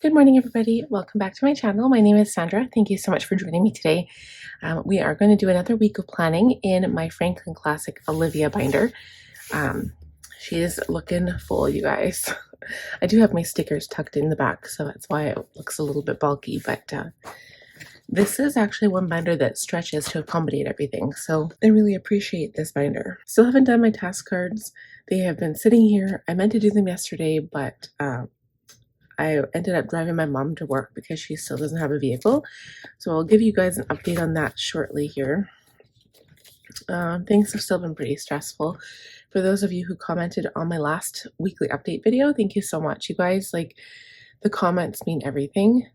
Good morning, everybody. Welcome back to my channel. My name is Sandra. Thank you so much for joining me today. We are going to do another week of planning in my Franklin Classic Alivia Binder. She is looking full, you guys. I do have my stickers tucked in the back, so that's why it looks a little bit bulky, but this is actually one binder that stretches to accommodate everything, so I really appreciate this binder. Still haven't done my task cards. They have been sitting here. I meant to do them yesterday, but I ended up driving my mom to work because she still doesn't have a vehicle. So I'll give you guys an update on that shortly here. Things have still been pretty stressful. For those of you who commented on my last weekly update video, thank you so much. You guys, like, the comments mean everything.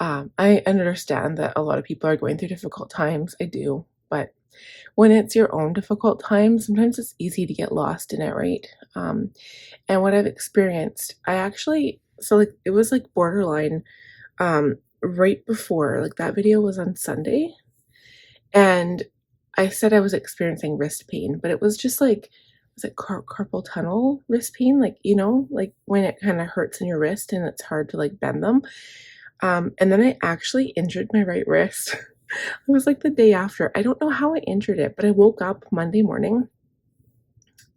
I understand that a lot of people are going through difficult times. I do. But when it's your own difficult time, sometimes it's easy to get lost in it, right? And what I've experienced, it was like borderline right before, like that video was on Sunday, and I said I was experiencing wrist pain, but it was just like, was it carpal tunnel wrist pain? Like, you know, like when it kind of hurts in your wrist and it's hard to like bend them. And then I actually injured my right wrist. It was like the day after. I don't know how I injured it, but I woke up Monday morning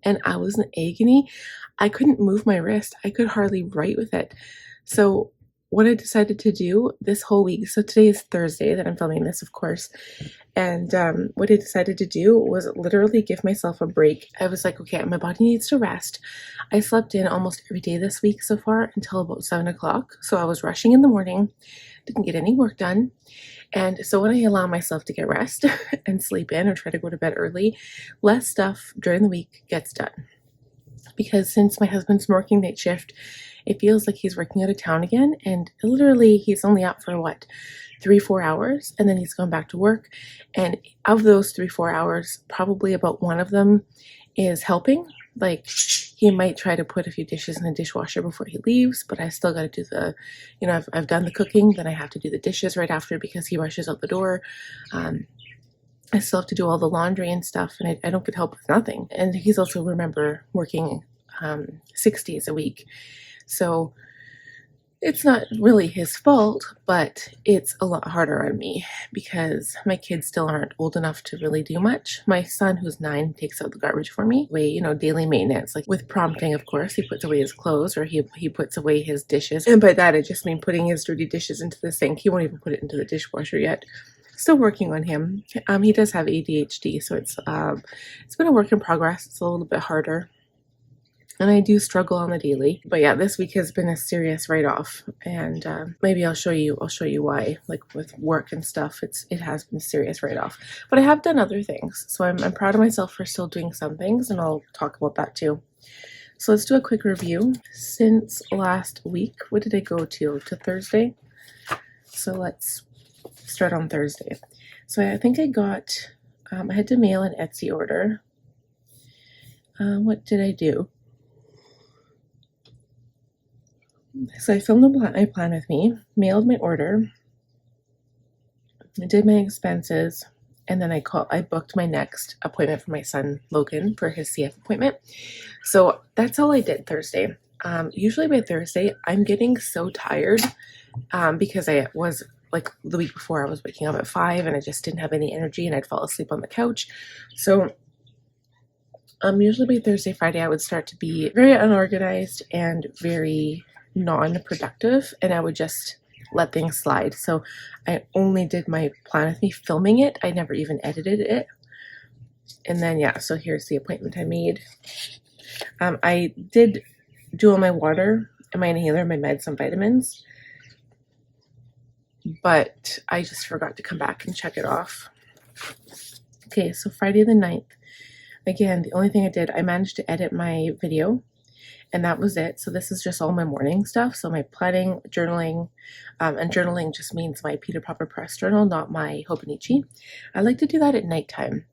and I was in agony. I couldn't move my wrist. I could hardly write with it. So what I decided to do this whole week, so today is Thursday that I'm filming this, of course, and what I decided to do was literally give myself a break. I was like, okay, my body needs to rest. I slept in almost every day this week so far until about 7 o'clock. So I was rushing in the morning, didn't get any work done. And so when I allow myself to get rest and sleep in or try to go to bed early, less stuff during the week gets done. Because since my husband's working night shift, it feels like he's working out of town again. And literally he's only out for what, 3-4 hours, and then he's going back to work. And of those 3-4 hours, probably about one of them is helping. Like, he might try to put a few dishes in the dishwasher before he leaves, but I still got to do the, you know, I've done the cooking, then I have to do the dishes right after because he rushes out the door. I still have to do all the laundry and stuff, and I don't get help with nothing. And he's also, remember, working 6 days a week. So it's not really his fault, but it's a lot harder on me because my kids still aren't old enough to really do much. My son, who's 9, takes out the garbage for me. Daily maintenance, like with prompting, of course. He puts away his clothes, or he puts away his dishes. And by that, I just mean putting his dirty dishes into the sink. He won't even put it into the dishwasher yet. Still working on him. He does have ADHD, so it's been a work in progress. It's a little bit harder. And I do struggle on the daily. But yeah, this week has been a serious write-off. And maybe I'll show you why. Like with work and stuff, it has been a serious write-off. But I have done other things. So I'm proud of myself for still doing some things, and I'll talk about that too. So let's do a quick review. Since last week, what did I go to? To Thursday? So let's start on Thursday. So I think I got, I had to mail an Etsy order. What did I do? So I filmed my plan with me, mailed my order, I did my expenses, and then I booked my next appointment for my son, Logan, for his CF appointment. So that's all I did Thursday. Usually by Thursday, I'm getting so tired because I was, like the week before, I was waking up at 5 and I just didn't have any energy and I'd fall asleep on the couch. So usually by Thursday, Friday, I would start to be very unorganized and very non-productive, and I would just let things slide. So I only did my plan with me filming it. I never even edited it. And then yeah, so here's the appointment I made. I did do all my water and my inhaler, my meds and vitamins, but I just forgot to come back and check it off. Okay, so Friday the 9th, again, the only thing I did, I managed to edit my video, and that was it. So this is just all my morning stuff. So my planning, journaling, and journaling just means my Peter Popper Press journal, not my Hobonichi. I like to do that at nighttime.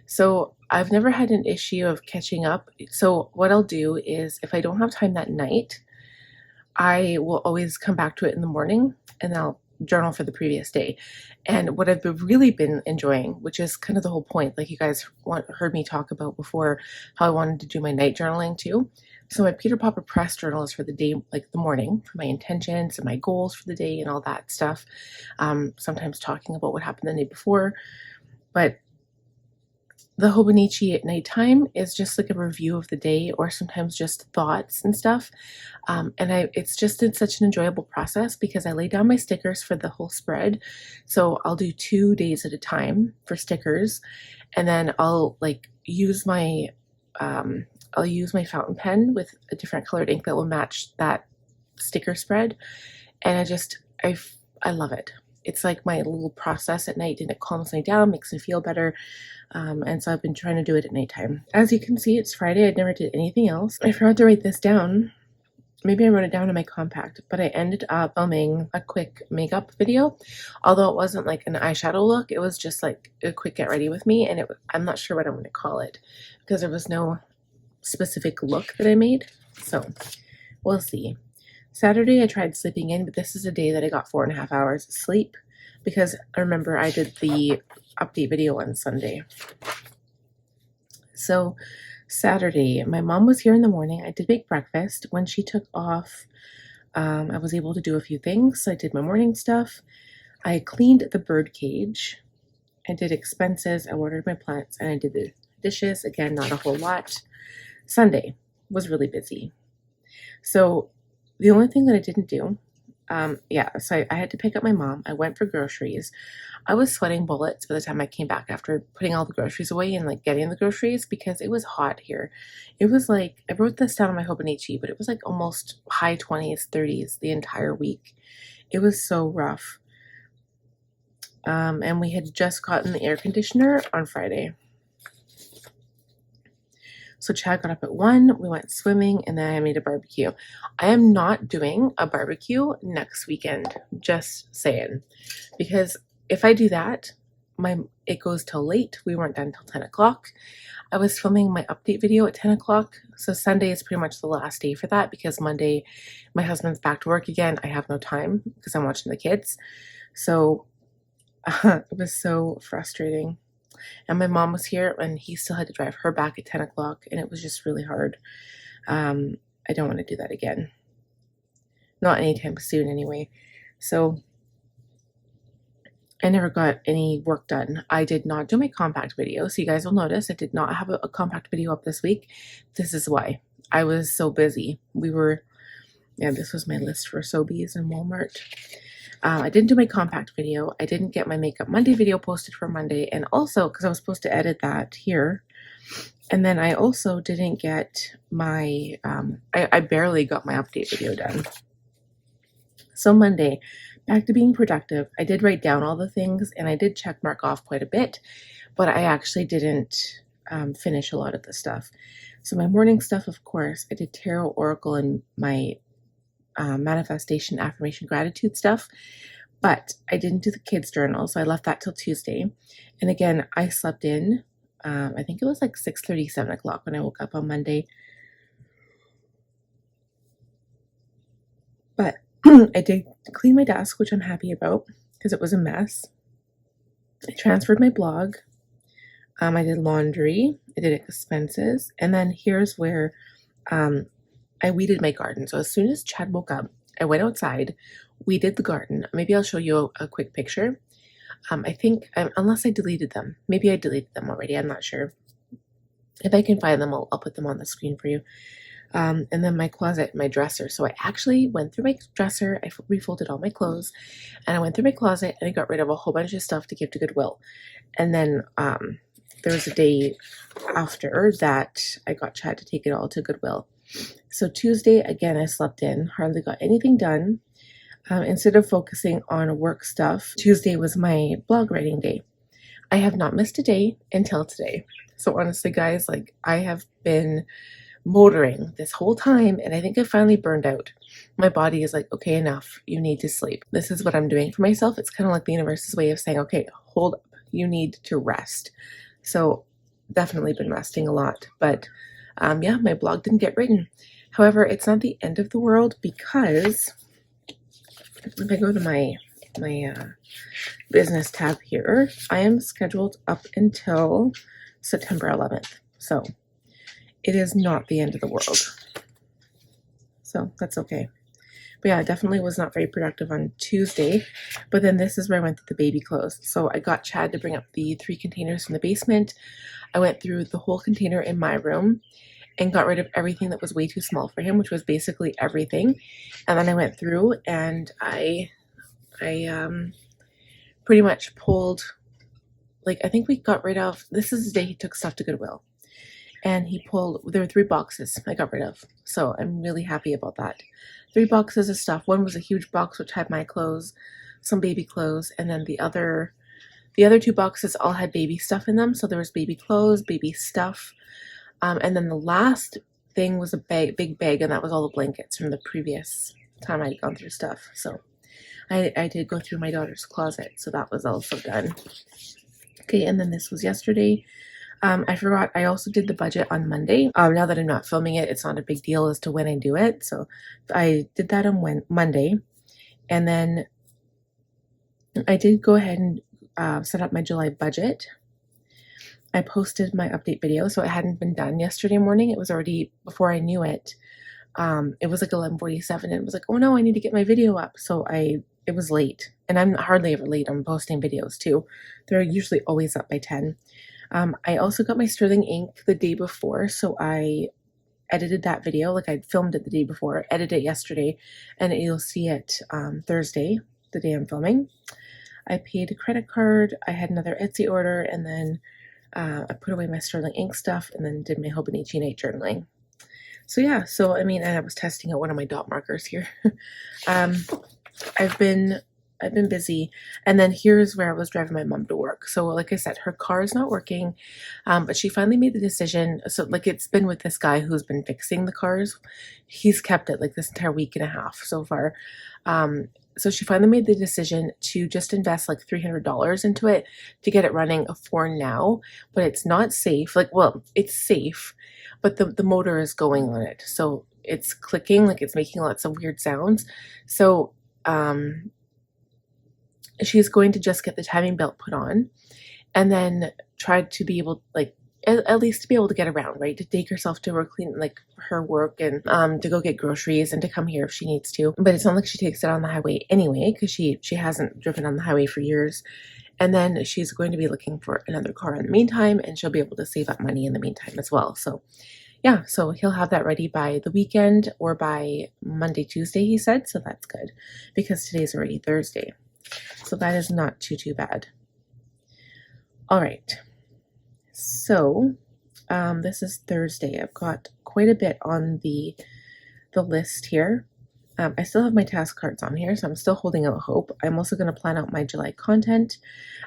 So I've never had an issue of catching up. So what I'll do is, if I don't have time that night, I will always come back to it in the morning, and I'll journal for the previous day. And what I've really been enjoying, which is kind of the whole point, like you guys heard me talk about before, how I wanted to do my night journaling too. So my Peter Popper press journal is for the day, like the morning, for my intentions and my goals for the day and all that stuff. Sometimes talking about what happened the day before. But the Hobonichi at nighttime is just like a review of the day, or sometimes just thoughts and stuff. It's such an enjoyable process because I lay down my stickers for the whole spread. So I'll do 2 days at a time for stickers, and then I'll use my fountain pen with a different colored ink that will match that sticker spread. And I love it. It's like my little process at night, and it calms me down, makes me feel better. And so I've been trying to do it at nighttime. As you can see, it's Friday. I never did anything else. I forgot to write this down. Maybe I wrote it down in my compact, but I ended up filming a quick makeup video. Although it wasn't like an eyeshadow look, it was just like a quick get ready with me. And I'm not sure what I'm going to call it because there was no specific look that I made. So we'll see. Saturday I tried sleeping in, but this is a day that I got 4.5 hours of sleep because I remember I did the update video on Sunday. So Saturday, my mom was here in the morning. I did make breakfast. When she took off, I was able to do a few things. So I did my morning stuff. I cleaned the bird cage. I did expenses. I watered my plants, and I did the dishes. Again, not a whole lot. Sunday was really busy. So the only thing that I didn't do, so I had to pick up my mom. I went for groceries. I was sweating bullets by the time I came back after putting all the groceries away and like getting the groceries because it was hot here. It was like, I wrote this down on my Hobonichi, but it was like almost high 20s, 30s the entire week. It was so rough. And we had just gotten the air conditioner on Friday. So Chad got up at 1, we went swimming, and then I made a barbecue. I am not doing a barbecue next weekend, just saying. Because if I do that, it goes till late. We weren't done till 10 o'clock. I was filming my update video at 10 o'clock. So Sunday is pretty much the last day for that because Monday, my husband's back to work again. I have no time because I'm watching the kids. So it was so frustrating. And my mom was here, and he still had to drive her back at 10 o'clock, and it was just really hard. I don't want to do that again. Not anytime soon, anyway. So I never got any work done. I did not do my compact video, so you guys will notice I did not have a compact video up this week. This is why. I was so busy. This was my list for Sobeys and Walmart. I didn't do my compact video. I didn't get my Makeup Monday video posted for Monday. And also, because I was supposed to edit that here. And then I also didn't get my, I barely got my update video done. So Monday, back to being productive. I did write down all the things and I did check mark off quite a bit. But I actually didn't finish a lot of the stuff. So my morning stuff, of course, I did Tarot, Oracle, and my manifestation, affirmation, gratitude stuff, but I didn't do the kids journal, so I left that till Tuesday. And again, I slept in. I think it was like 6:30, 7 o'clock when I woke up on Monday. But I did clean my desk, which I'm happy about because it was a mess. I transferred my blog. I did laundry. I did expenses, and then here's where I weeded my garden. So as soon as Chad woke up, I went outside, weeded the garden. Maybe I'll show you a quick picture. I think, unless I deleted them. Maybe I deleted them already. I'm not sure. If I can find them, I'll put them on the screen for you. And then my closet, my dresser. So I actually went through my dresser. I refolded all my clothes. And I went through my closet and I got rid of a whole bunch of stuff to give to Goodwill. And then there was a day after that I got Chad to take it all to Goodwill. So Tuesday, again, I slept in, hardly got anything done. Instead of focusing on work stuff, Tuesday was my blog writing day. I have not missed a day until today. So honestly, guys, I have been motoring this whole time, and I think I finally burned out. My body is like, okay, enough. You need to sleep. This is what I'm doing for myself. It's kind of like the universe's way of saying, okay, hold up. You need to rest. So definitely been resting a lot, but my blog didn't get written. However, it's not the end of the world because if I go to my business tab here, I am scheduled up until September 11th. So it is not the end of the world. so that's okay. But yeah, I definitely was not very productive on Tuesday. But then this is where I went through the baby clothes. So I got Chad to bring up the 3 containers from the basement. I went through the whole container in my room and got rid of everything that was way too small for him, which was basically everything. And then I went through and I pretty much pulled, like, I think we got rid of, this is the day he took stuff to Goodwill. And he pulled, there were 3 boxes I got rid of. So I'm really happy about that. 3 boxes of stuff. One was a huge box which had my clothes, some baby clothes, and then the other 2 boxes all had baby stuff in them. So there was baby clothes, baby stuff. And then the last thing was a big bag, and that was all the blankets from the previous time I'd gone through stuff. So I did go through my daughter's closet, so that was also done. Okay, and then this was yesterday. I forgot, I also did the budget on Monday. Now that I'm not filming it, it's not a big deal as to when I do it. So I did that on Monday. And then I did go ahead and set up my July budget. I posted my update video, so it hadn't been done yesterday morning. It was already, before I knew it, it was like 11:47, and it was like, oh no, I need to get my video up. So it was late, and I'm hardly ever late on posting videos too. They're usually always up by 10. I also got my sterling ink the day before, so I edited that video. Like, I'd filmed it the day before, edited it yesterday, and you'll see it Thursday, the day I'm filming. I paid a credit card, I had another Etsy order, and then I put away my sterling ink stuff, and then did my Hobonichi night journaling. So yeah, so I mean, and I was testing out one of my dot markers here. I've been busy, and then here's where I was driving my mom to work. So like I said, her car is not working, but she finally made the decision. So like, it's been with this guy who's been fixing the cars. He's kept it like this entire week and a half so far. So she finally made the decision to just invest like $300 into it to get it running for now, but it's not safe. Like, well, it's safe, but the motor is going on it. So it's clicking, like it's making lots of weird sounds. So she's going to just get the timing belt put on and then try to be able, like, at least to be able to get around, right? To take herself to her her work, and to go get groceries, and to come here if she needs to. But it's not like she takes it on the highway anyway, because she hasn't driven on the highway for years. And then she's going to be looking for another car in the meantime, and she'll be able to save up money in the meantime as well. So yeah, so he'll have that ready by the weekend or by Monday, Tuesday, he said. So that's good, because today's already Thursday. So that is not too bad. All right. So this is Thursday. I've got quite a bit on the list here. I still have my task cards on here, so I'm still holding out hope. I'm also going to plan out my July content,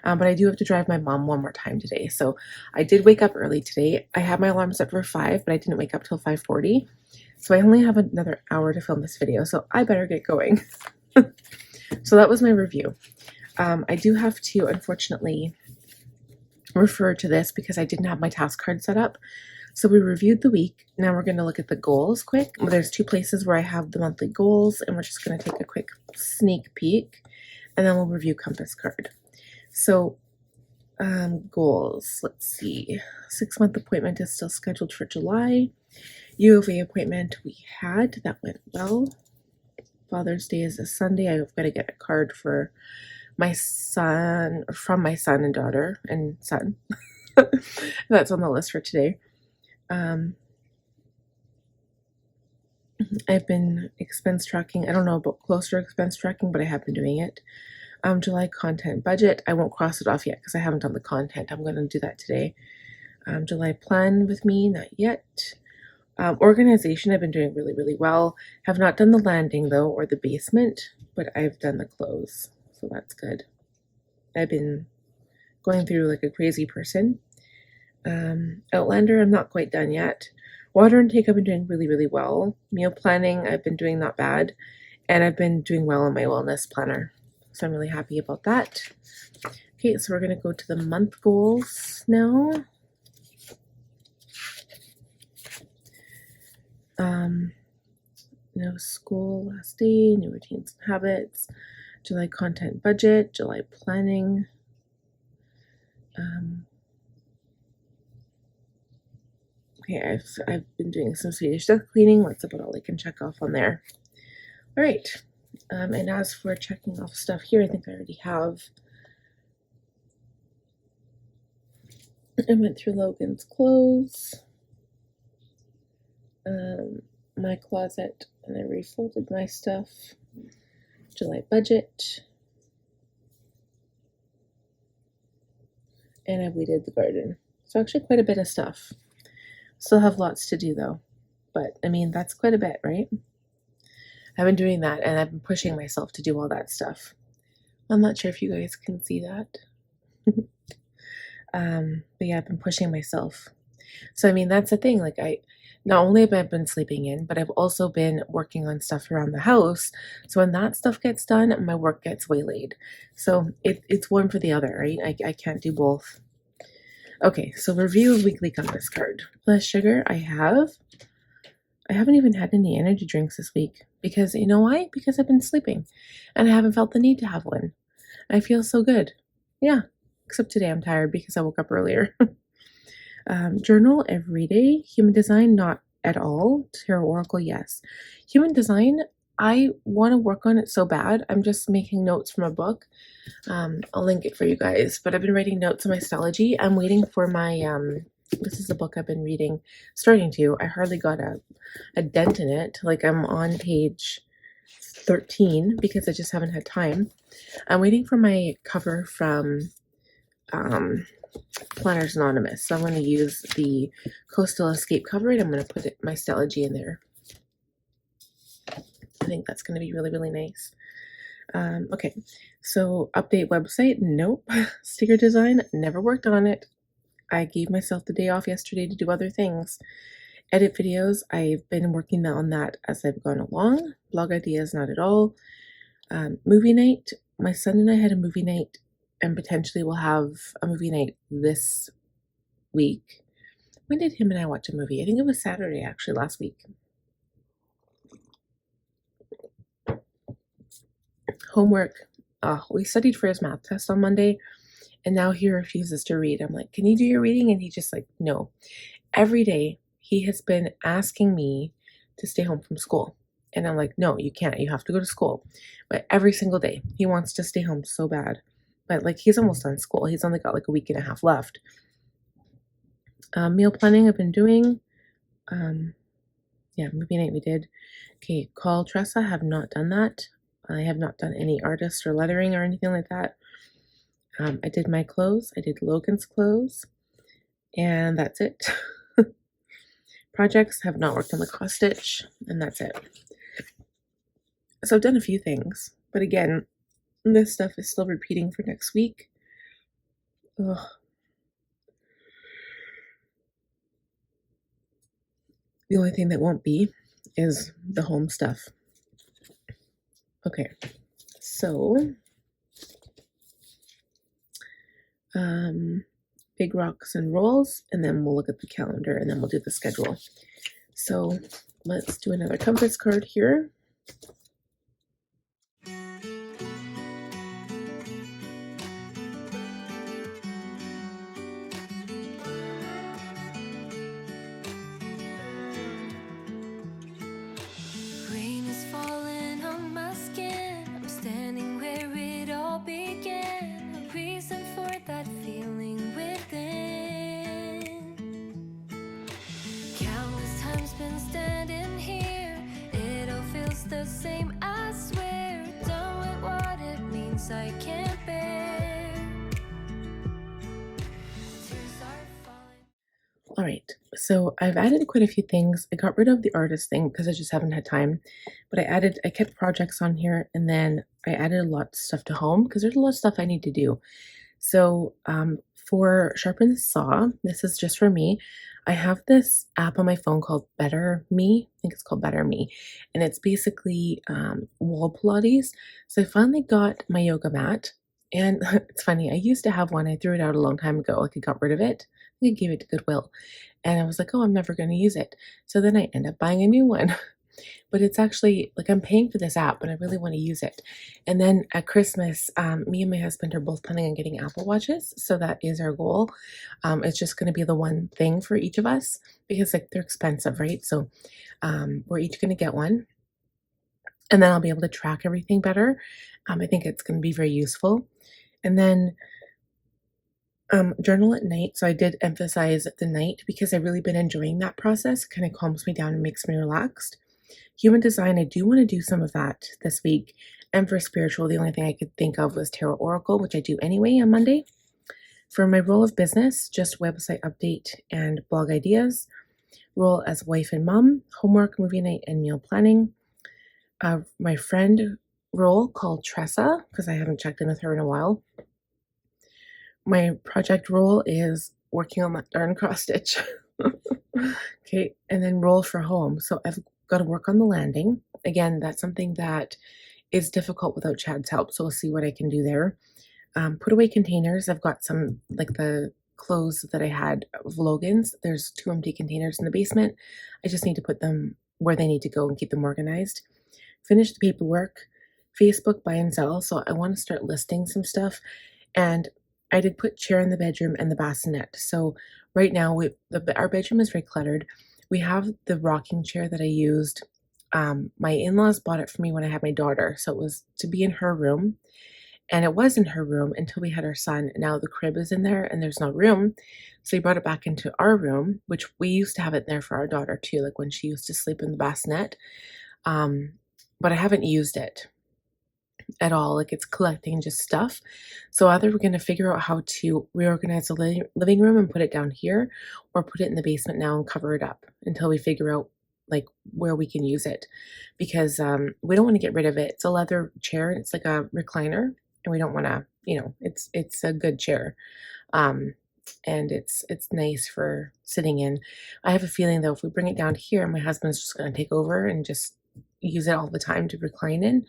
but I do have to drive my mom one more time today. So I did wake up early today. I had my alarm set for 5, but I didn't wake up till 5:40. So I only have another hour to film this video, so I better get going. So that was my review. I do have to, unfortunately, refer to this because I didn't have my task card set up. So we reviewed the week. Now we're going to look at the goals quick. There's 2 places where I have the monthly goals, and we're just going to take a quick sneak peek, and then we'll review compass card. So goals, let's see. 6-month appointment is still scheduled for July. U of A appointment we had, that went well. Father's Day is a Sunday. I've got to get a card for my son, from my son and daughter and son. That's on the list for today. I've been expense tracking. I don't know about closer expense tracking, but I have been doing it. July content budget. I won't cross it off yet because I haven't done the content. I'm going to do that today. July plan with me, not yet. Organization, I've been doing really well. Have not done the landing though, or the basement, but I've done the clothes, so that's good. I've been going through like a crazy person. Outlander, I'm not quite done yet. Water intake, I've been doing really well. Meal planning, I've been doing not bad, and I've been doing well on my wellness planner, so I'm really happy about that. Okay, so we're going to go to the month goals now. No school last day, new routines and habits, July content budget, July planning. Okay, I've been doing some Swedish duck cleaning. That's about all I can check off on there. All right, and as for checking off stuff here, I think I already have. I went through Logan's clothes, my closet, and I refolded my stuff. July budget, and I weeded the garden. So actually quite a bit of stuff. Still have lots to do though, but I mean, that's quite a bit, right? I've been doing that and I've been pushing myself to do all that stuff. I'm not sure if you guys can see that. But yeah, I've been pushing myself. So I mean, that's the thing. Like not only have I been sleeping in, but I've also been working on stuff around the house. So when that stuff gets done, my work gets waylaid. So it's one for the other, right? I can't do both. Okay, so review of weekly compass card. Less sugar, I haven't even had any energy drinks this week because you know why? Because I've been sleeping and I haven't felt the need to have one. I feel so good. Yeah, except today I'm tired because I woke up earlier. Journal every day. Human design, not at all. Tarot Oracle, yes. Human design, I want to work on it so bad. I'm just making notes from a book. I'll link it for you guys. But I've been writing notes on my astrology. I'm waiting for my, this is the book I've been reading. Starting to. I hardly got a dent in it. Like I'm on page 13 because I just haven't had time. I'm waiting for my cover from Planners Anonymous. So I'm going to use the Coastal Escape cover and I'm going to put my astrology in there. I think that's going to be really, really nice. Okay, so update website, nope. Sticker design, never worked on it. I gave myself the day off yesterday to do other things. Edit videos, I've been working on that as I've gone along. Blog ideas, not at all. Movie night, my son and I had a movie night and potentially we'll have a movie night this week. When did him and I watch a movie? I think it was Saturday, actually, last week. Homework. We studied for his math test on Monday, and now he refuses to read. I'm like, can you do your reading? And he's just like, no. Every day, he has been asking me to stay home from school. And I'm like, no, you can't. You have to go to school. But every single day, he wants to stay home so bad. But like, he's almost done school. He's only got like a week and a half left. Meal planning I've been doing. Yeah, movie night we did. Okay, call Tressa, have not done that. I have not done any artist or lettering or anything like that. I did my clothes. I did Logan's clothes. And that's it. Projects, have not worked on the cross stitch. And that's it. So I've done a few things. But again, this stuff is still repeating for next week. Ugh. The only thing that won't be is the home stuff. Okay, so big rocks and rolls, and then we'll look at the calendar and then we'll do the schedule. So let's do another compass card here. I can't bear. All right, so I've added quite a few things. I got rid of the artist thing because I just haven't had time, but I kept projects on here, and then I added a lot of stuff to home because there's a lot of stuff I need to do. So for Sharpen the Saw, this is just for me. I have this app on my phone called Better Me. I think it's called Better Me. And it's basically wall Pilates. So I finally got my yoga mat. And it's funny, I used to have one. I threw it out a long time ago. Like I got rid of it. I gave it to Goodwill. And I was like, oh, I'm never going to use it. So then I end up buying a new one. but it's actually like I'm paying for this app, but I really want to use it. And then at Christmas, me and my husband are both planning on getting Apple Watches, so that is our goal. It's just going to be the one thing for each of us because like they're expensive, right? So we're each going to get one, and then I'll be able to track everything better. I think it's going to be very useful. And then journal at night. So I did emphasize the night because I've really been enjoying that process. It kind of calms me down and makes me relaxed. Human design, I do want to do some of that this week. And for spiritual, the only thing I could think of was tarot oracle, which I do anyway on Monday. For my role of business, just website update and blog ideas. Role as wife and mom, homework, movie night, and meal planning. My friend role called Tressa, because I haven't checked in with her in a while. My project role is working on that darn cross stitch. Okay, and then roll for home. So I've got to work on the landing. Again, that's something that is difficult without Chad's help, so we'll see what I can do there. Put away containers. I've got some, like the clothes that I had of Logan's. There's 2 empty containers in the basement. I just need to put them where they need to go and keep them organized. Finish the paperwork. Facebook buy and sell. So I want to start listing some stuff. And I did put chair in the bedroom and the bassinet. So right now our bedroom is very cluttered. We have the rocking chair that I used. My in-laws bought it for me when I had my daughter. So it was to be in her room. And it was in her room until we had our son. Now the crib is in there and there's no room. So he brought it back into our room, which we used to have it there for our daughter too, like when she used to sleep in the bassinet. But I haven't used it at all. Like it's collecting just stuff. So either we're going to figure out how to reorganize the living room and put it down here, or put it in the basement now and cover it up until we figure out like where we can use it, because we don't want to get rid of it. It's a leather chair and it's like a recliner, and we don't want to, it's a good chair. And it's nice for sitting in. I have a feeling though, if we bring it down here, my husband's just going to take over and just use it all the time to recline in.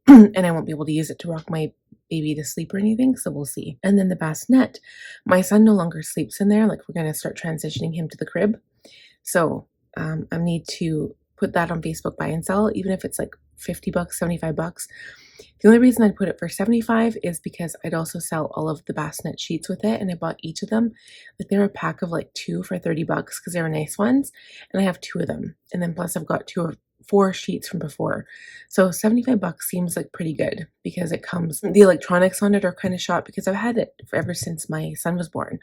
And I won't be able to use it to rock my baby to sleep or anything, so we'll see. And then the bassinet, my son no longer sleeps in there. Like we're going to start transitioning him to the crib. So I need to put that on Facebook buy and sell, even if it's like $50, $75. The only reason I'd put it for 75 is because I'd also sell all of the bassinet sheets with it, and I bought each of them. Like they're a pack of like 2 for $30 because they were nice ones, and I have 2 of them. And then plus I've got 2 or 4 sheets from before. So $75 seems like pretty good because it comes, the electronics on it are kind of shot because I've had it ever since my son was born.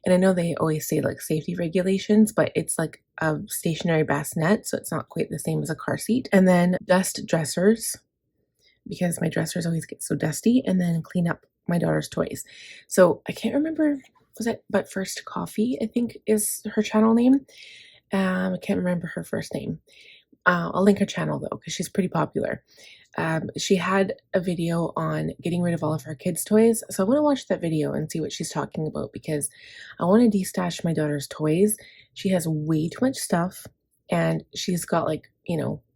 And I know they always say like safety regulations, but it's like a stationary bassinet, so it's not quite the same as a car seat. And then dust dressers, because my dressers always get so dusty, and then clean up my daughter's toys. So I can't remember, was it But First Coffee, I think is her channel name. I can't remember her first name. I'll link her channel though, because she's pretty popular. She had a video on getting rid of all of her kids' toys. So I want to watch that video and see what she's talking about, because I want to destash my daughter's toys. She has way too much stuff, and she's got like,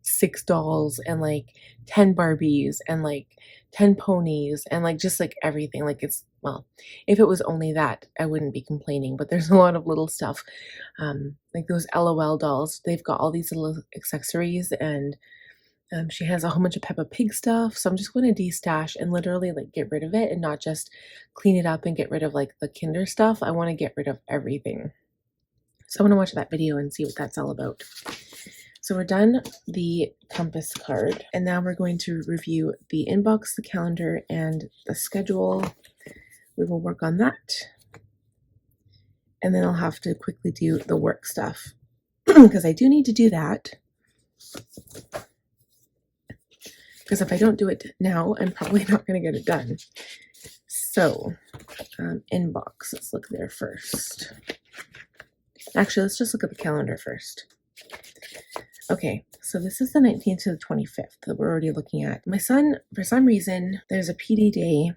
6 dolls and like 10 Barbies and like 10 ponies and like just like everything. Like well, if it was only that, I wouldn't be complaining, but there's a lot of little stuff. Like those LOL dolls, they've got all these little accessories, and she has a whole bunch of Peppa Pig stuff. So I'm just going to destash and literally like get rid of it, and not just clean it up and get rid of like the Kinder stuff. I want to get rid of everything. So I want to watch that video and see what that's all about. So we're done the compass card, and now we're going to review the inbox, the calendar, and the schedule. We will work on that. And then I'll have to quickly do the work stuff because I do need to do that. Because if I don't do it now, I'm probably not going to get it done. So, inbox, let's look there first. Actually, let's just look at the calendar first. Okay, so this is the 19th to the 25th that we're already looking at. My son, for some reason, there's a PD day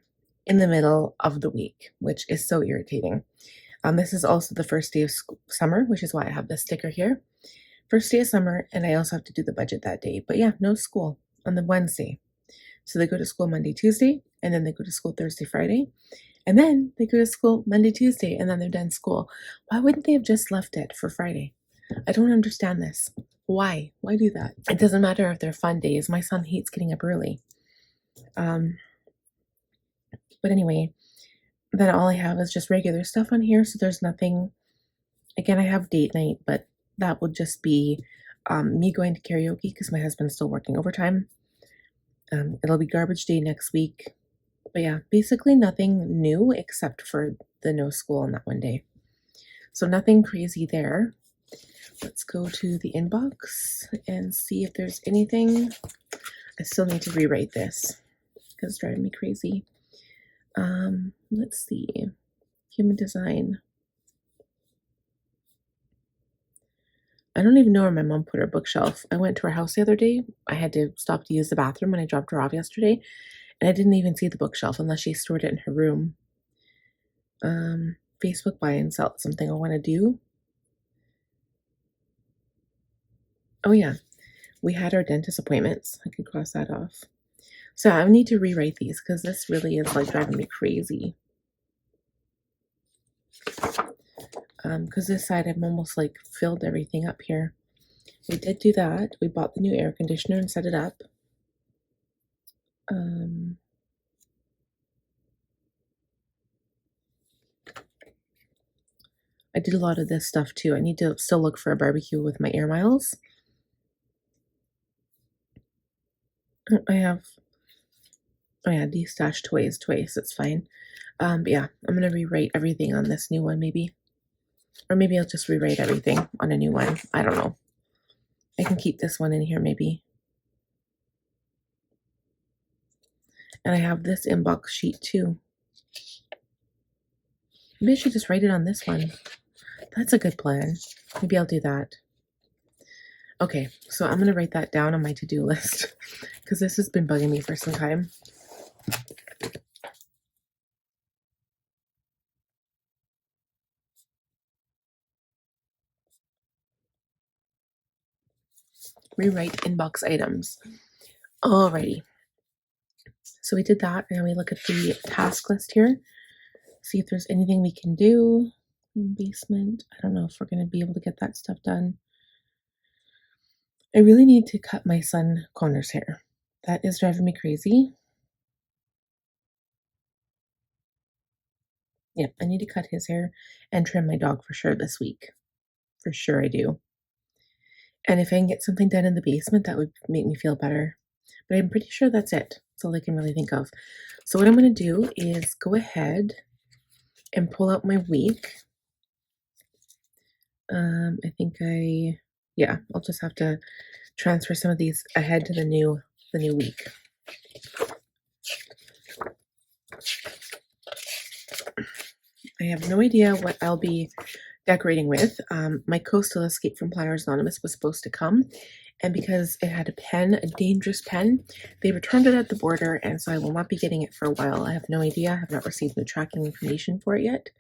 in the middle of the week, which is so irritating. This is also the first day of summer, which is why I have this sticker here. First day of summer, and I also have to do the budget that day. But yeah, no school on the Wednesday. So they go to school Monday, Tuesday, and then they go to school Thursday, Friday. And then they go to school Monday, Tuesday, and then they're done school. Why wouldn't they have just left it for Friday? I don't understand this. Why? Why do that? It doesn't matter if they're fun days. My son hates getting up early. But anyway, then all I have is just regular stuff on here. So there's nothing. Again, I have date night, but that would just be me going to karaoke because my husband's still working overtime. It'll be garbage day next week. But yeah, basically nothing new except for the no school on that one day. So nothing crazy there. Let's go to the inbox and see if there's anything. I still need to rewrite this because it's driving me crazy. Let's see. Human design. I don't even know where my mom put her bookshelf. I went to her house the other day. I had to stop to use the bathroom when I dropped her off yesterday, and I didn't even see the bookshelf unless she stored it in her room. Facebook buy and sell, something I want to do. Oh yeah, we had our dentist appointments. I could cross that off. So I need to rewrite these because this really is like driving me crazy. Because this side I've almost like filled everything up here. We did do that. We bought the new air conditioner and set it up. I did a lot of this stuff too. I need to still look for a barbecue with my air miles. I have, oh yeah, de-stash toys twice. It's fine. But yeah, I'm gonna rewrite everything on this new one maybe. Or maybe I'll just rewrite everything on a new one. I don't know. I can keep this one in here maybe. And I have this inbox sheet too. Maybe I should just write it on this one. That's a good plan. Maybe I'll do that. Okay, so I'm going to write that down on my to-do list because this has been bugging me for some time. Rewrite inbox items. Alrighty. So we did that, and we look at the task list here. See if there's anything we can do. In basement. I don't know if we're going to be able to get that stuff done. I really need to cut my son Connor's hair. That is driving me crazy. Yep, I need to cut his hair and trim my dog for sure this week. For sure I do. And if I can get something done in the basement, that would make me feel better. But I'm pretty sure that's it. That's all I can really think of. So what I'm going to do is go ahead and pull out my week. I'll just have to transfer some of these ahead to the new week. I have no idea what I'll be decorating with. My Coastal Escape from Planners Anonymous was supposed to come, and because it had a pen, a dangerous pen, they returned it at the border, and so I will not be getting it for a while. I have no idea. I have not received the tracking information for it yet,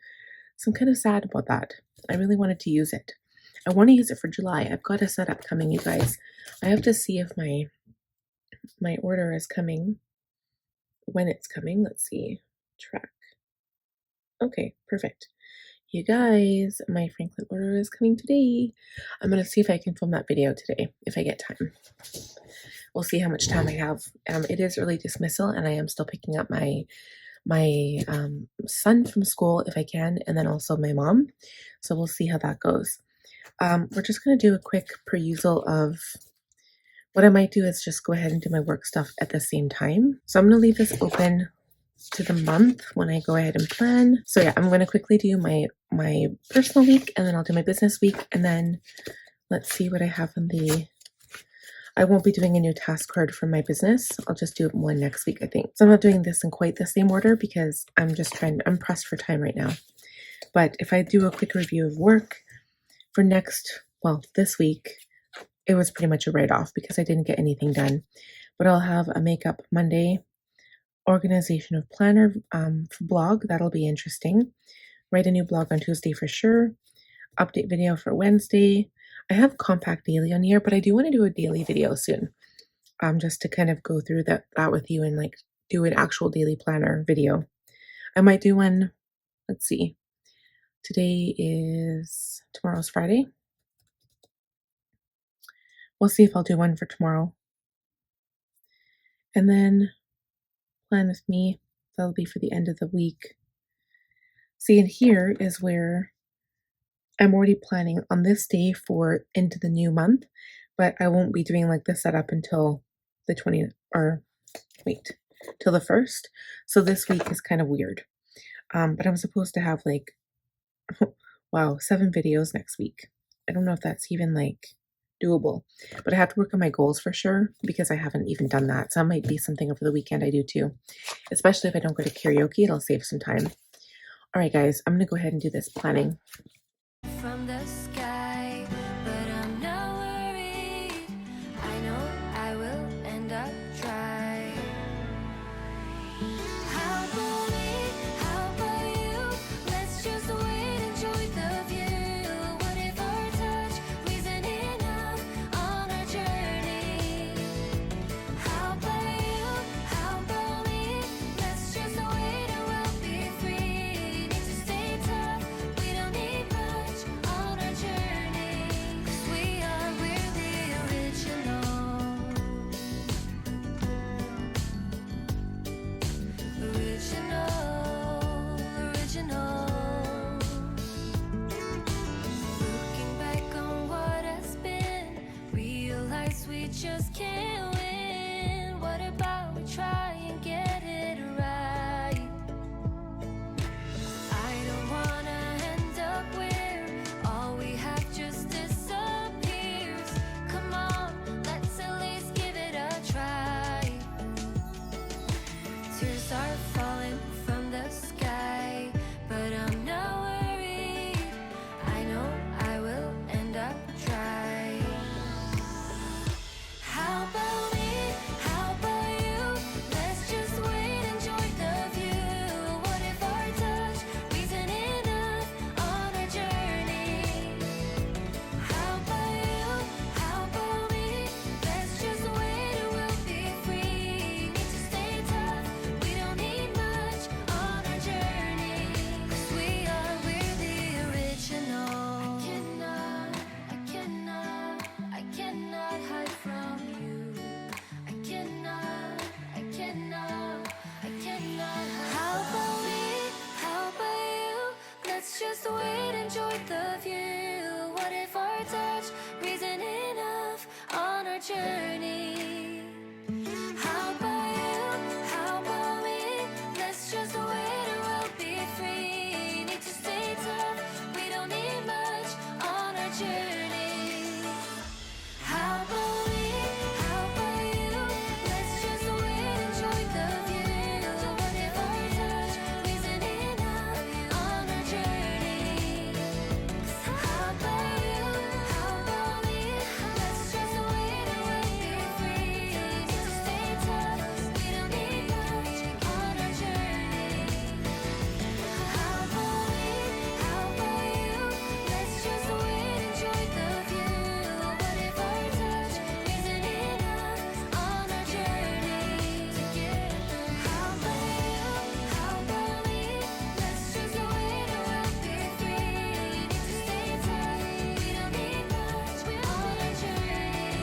so I'm kind of sad about that. I really wanted to use it. I want to use it for July. I've got a setup coming, you guys. I have to see if my order is coming, when it's coming. Let's see. Track. Okay, perfect. You guys, my Franklin order is coming today. I'm going to see if I can film that video today, if I get time. We'll see how much time I have. It is early dismissal, and I am still picking up my son from school if I can, and then also my mom. So we'll see how that goes. We're just going to do a quick perusal of what I might do is just go ahead and do my work stuff at the same time. So I'm going to leave this open to the month when I go ahead and plan. So yeah, I'm going to quickly do my personal week, and then I'll do my business week, and then let's see what I have on the... I won't be doing a new task card for my business. I'll just do one next week, I think. So I'm not doing this in quite the same order because I'm pressed for time right now. But if I do a quick review of work for this week, it was pretty much a write-off because I didn't get anything done. But I'll have a makeup Monday, organization of planner blog. That'll be interesting. Write a new blog on Tuesday for sure. Update video for Wednesday. I have compact daily on here, but I do want to do a daily video soon. Just to kind of go through that with you and like do an actual daily planner video. I might do one. Let's see. Tomorrow's Friday. We'll see if I'll do one for tomorrow. And then plan with me, that'll be for the end of the week. See, and here is where I'm already planning on this day for into the new month, but I won't be doing like the setup until the 20th, or wait, till the 1st. So this week is kind of weird. But I'm supposed to have like, wow, 7 videos next week. I don't know if that's even like doable, but I have to work on my goals for sure because I haven't even done that. So that might be something over the weekend I do too, especially if I don't go to karaoke, it'll save some time. All right, guys, I'm going to go ahead and do this planning. From the sky, but I'm not worried. I know I will end up dry. How about me? How about you? Let's just wait, enjoy the view. What if our touch isn't enough on our journey? How about you? How about me? Let's just wait and we'll be free. Need to stay tough, we don't need much on our journey. 'Cause we're the original. Original. Looking back on what has been, realize we just can't win. What about we try and get it right? I don't wanna end up where all we have just disappears. Come on, let's at least give it a try. Tears are falling from the sky, but I'm not worried. I know I will end up dry. How about me? How about you? Let's just wait, enjoy the view. What if our touch isn't enough on our journey? How about you? How about me? Let's just wait and we'll be free. Need to stay tough, we don't need much on our journey. 'Cause we're the original. I cannot hide from you. I cannot hide. How about me? How about you? Let's just wait, enjoy the view. What if our touch isn't enough on our journey? How about you? How about me? Let's just wait and we'll be free. Need to stay tough, we don't need much on our journey. How about me? How about you? Let's just wait, enjoy the view. What if our touch isn't enough on our journey? 'Cause how about you? How about me? Let's just wait and we'll be free. Need to stay tough, we don't need much on our journey. How about me? How about you? Let's just wait, enjoy the view. What if our touch isn't enough on our journey to get there? How about you? How about me? Let's just wait and we'll be free. Need to stay tough, we don't need much on our journey.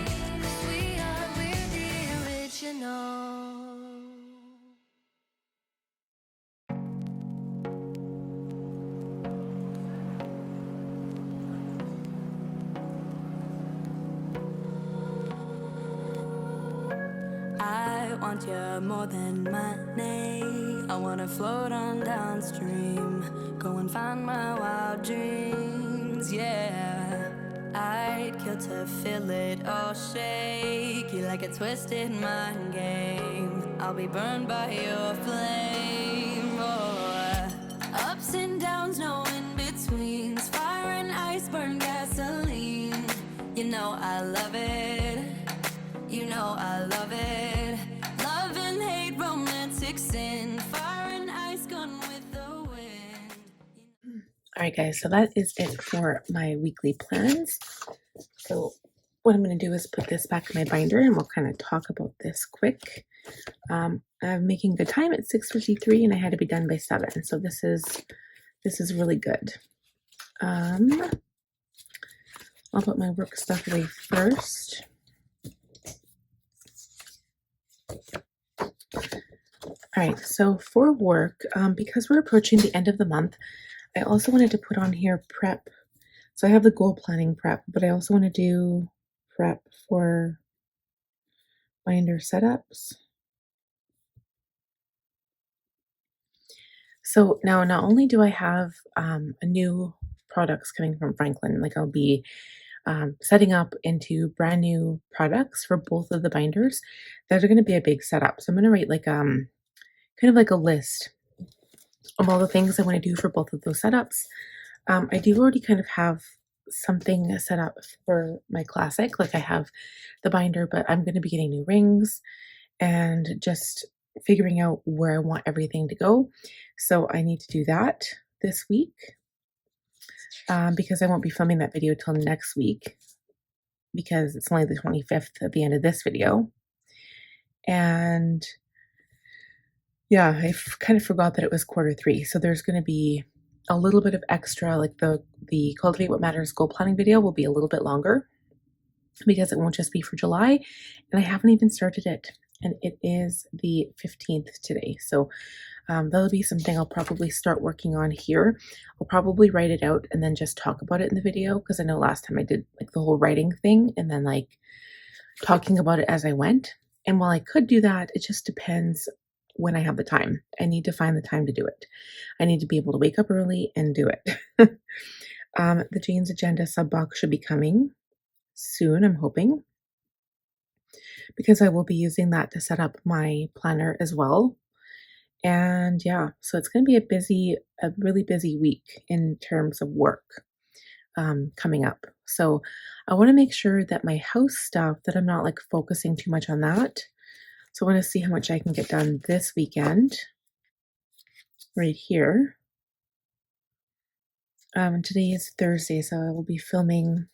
'Cause we're the original. I want you more than money. I wanna float on downstream, go and find my wild dreams, yeah. I'd kill to feel it all shake you like a twisted mind game. I'll be burned by your flame, oh. Ups and downs, no in-betweens. Fire and ice, burn gasoline. You know I love it. You know I love it. Love and hate, romantic sin. Fire and ice, gone with the wind. All right, guys, so that is it for my weekly plans. So what I'm going to do is put this back in my binder and we'll kind of talk about this quick. I'm making good time at 6:53 and I had to be done by 7. So this is really good. I'll put my work stuff away first. All right, so for work, because we're approaching the end of the month, I also wanted to put on here prep. So I have the goal planning prep, but I also want to do prep for binder setups. So now not only do I have a new products coming from Franklin, like I'll be setting up into brand new products for both of the binders. That are going to be a big setup. So I'm going to write like kind of like a list of all the things I want to do for both of those setups. I do already kind of have something set up for my classic. Like I have the binder, but I'm going to be getting new rings and just figuring out where I want everything to go. So I need to do that this week because I won't be filming that video till next week because it's only the 25th at the end of this video. And yeah, I kind of forgot that it was Q3. So there's going to be a little bit of extra, like the Cultivate What Matters goal planning video will be a little bit longer because it won't just be for July. And I haven't even started it. And it is the 15th today. So that'll be something I'll probably start working on here. I'll probably write it out and then just talk about it in the video because I know last time I did like the whole writing thing and then like talking about it as I went. And while I could do that, it just depends when I have the time. I need to find the time to do it. I need to be able to wake up early and do it. The Jane's Agenda sub box should be coming soon, I'm hoping, because I will be using that to set up my planner as well. And yeah, so it's going to be a really busy week in terms of work coming up. So I want to make sure that my house stuff, that I'm not like focusing too much on that. So I want to see how much I can get done this weekend right here. Today is Thursday, so I will be filming.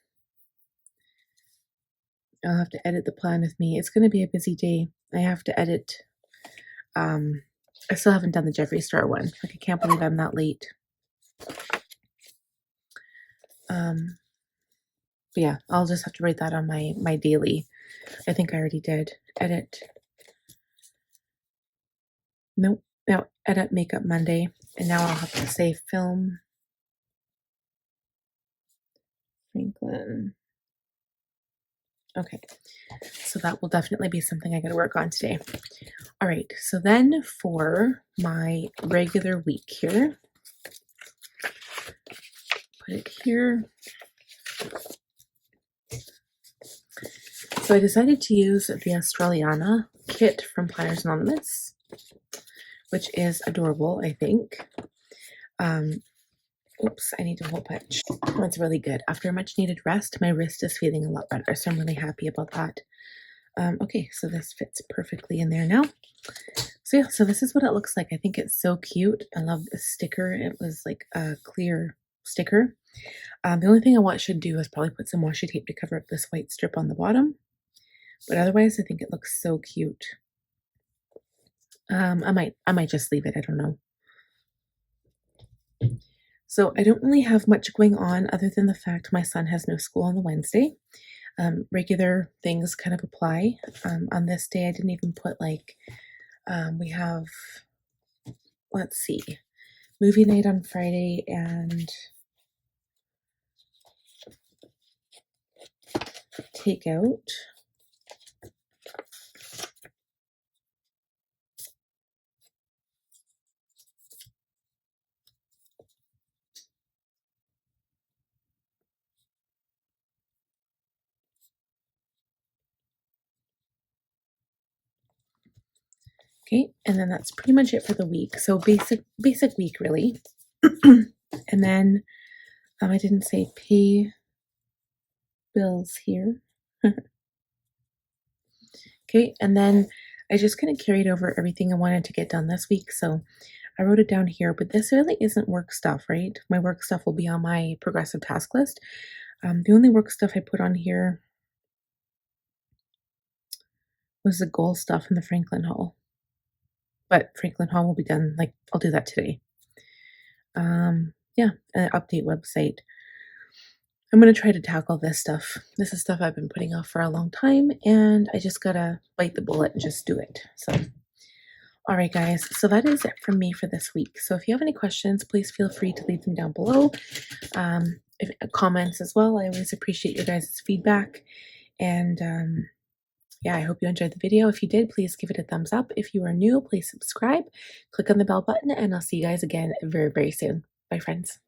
I'll have to edit the plan with me. It's going to be a busy day. I have to edit. I still haven't done the Jeffree Star one. Like, I can't believe I'm that late. But yeah, I'll just have to write that on my daily. I think I already did. Edit. Nope. Now edit Makeup Monday. And now I'll have to say film. Franklin. Okay. So that will definitely be something I got to work on today. All right. So then for my regular week here, put it here. So I decided to use the Australiana kit from Planners Anonymous, which is adorable, I think. Oops, I need a hole punch. Oh, it's really good. After a much needed rest, my wrist is feeling a lot better, so I'm really happy about that. Okay, so this fits perfectly in there now. So yeah, so this is what it looks like. I think it's so cute. I love the sticker. It was like a clear sticker. The only thing I should do is probably put some washi tape to cover up this white strip on the bottom. But otherwise, I think it looks so cute. I might just leave it. I don't know. So I don't really have much going on other than the fact my son has no school on the Wednesday. Regular things kind of apply. On this day, I didn't even put like, we have, let's see, movie night on Friday and takeout. Okay, and then that's pretty much it for the week. So basic week really. And then I didn't say pay bills here. Okay, and then I just kind of carried over everything I wanted to get done this week. So I wrote it down here, but this really isn't work stuff, right? My work stuff will be on my progressive task list. The only work stuff I put on here was the goal stuff in the Franklin haul. But Franklin haul will be done, like, I'll do that today. Yeah, an update website. I'm going to try to tackle this stuff. This is stuff I've been putting off for a long time, and I just gotta bite the bullet and just do it. So, All right, guys, so that is it from me for this week. So if you have any questions, please feel free to leave them down below. Comments as well. I always appreciate your guys' feedback. And yeah, I hope you enjoyed the video. If you did, please give it a thumbs up. If you are new, please subscribe, click on the bell button, and I'll see you guys again very, very soon. Bye, friends.